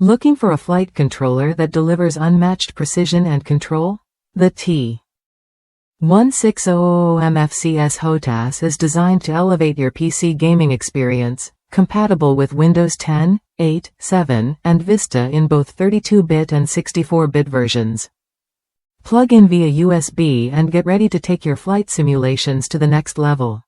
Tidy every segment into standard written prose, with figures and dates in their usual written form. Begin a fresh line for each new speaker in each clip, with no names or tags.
Looking for a flight controller that delivers unmatched precision and control? The T.16000M FCS HOTAS is designed to elevate your PC gaming experience, compatible with Windows 10, 8, 7, and Vista in both 32-bit and 64-bit versions. Plug in via USB and get ready to take your flight simulations to the next level.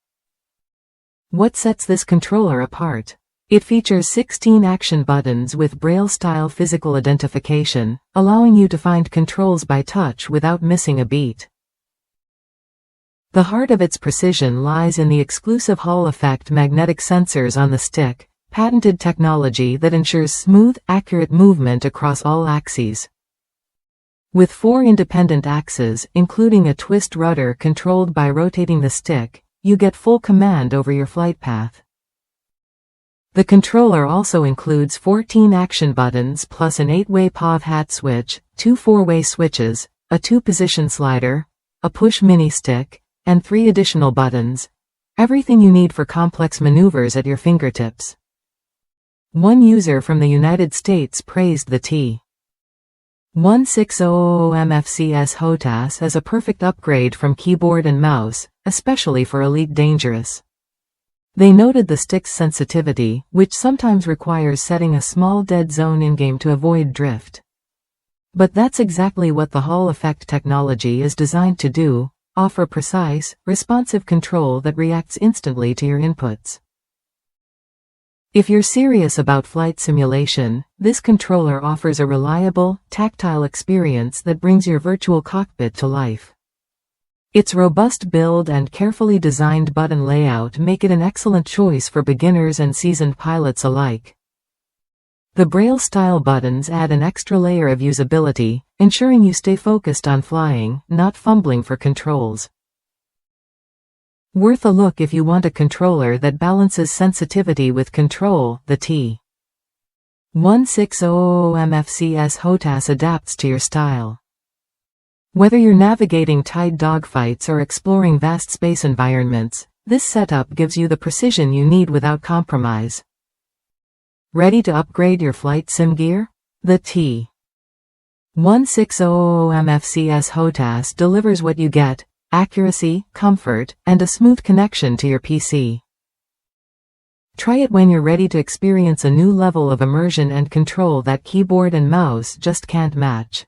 What sets this controller apart? It features 16 action buttons with braille-style physical identification, allowing you to find controls by touch without missing a beat. The heart of its precision lies in the exclusive Hall effect magnetic sensors on the stick, patented technology that ensures smooth, accurate movement across all axes. With 4 independent axes, including a twist rudder controlled by rotating the stick, you get full command over your flight path. The controller also includes 14 action buttons plus an 8-way POV hat switch, 2 4-way switches, a 2-position slider, a push mini stick, and 3 additional buttons. Everything you need for complex maneuvers at your fingertips. One user from the United States praised the T.16000M FCS HOTAS as a perfect upgrade from keyboard and mouse, especially for Elite Dangerous. They noted the stick's sensitivity, which sometimes requires setting a small dead zone in-game to avoid drift. But that's exactly what the Hall effect technology is designed to do: offer precise, responsive control that reacts instantly to your inputs. If you're serious about flight simulation, this controller offers a reliable, tactile experience that brings your virtual cockpit to life. Its robust build and carefully designed button layout make it an excellent choice for beginners and seasoned pilots alike. The braille-style buttons add an extra layer of usability, ensuring you stay focused on flying, not fumbling for controls. Worth a look if you want a controller that balances sensitivity with control. The T.16000M FCS HOTAS adapts to your style. Whether you're navigating tight dogfights or exploring vast space environments, this setup gives you the precision you need without compromise. Ready to upgrade your flight sim gear? The T.16000M FCS HOTAS delivers what you get: accuracy, comfort, and a smooth connection to your PC. Try it when you're ready to experience a new level of immersion and control that keyboard and mouse just can't match.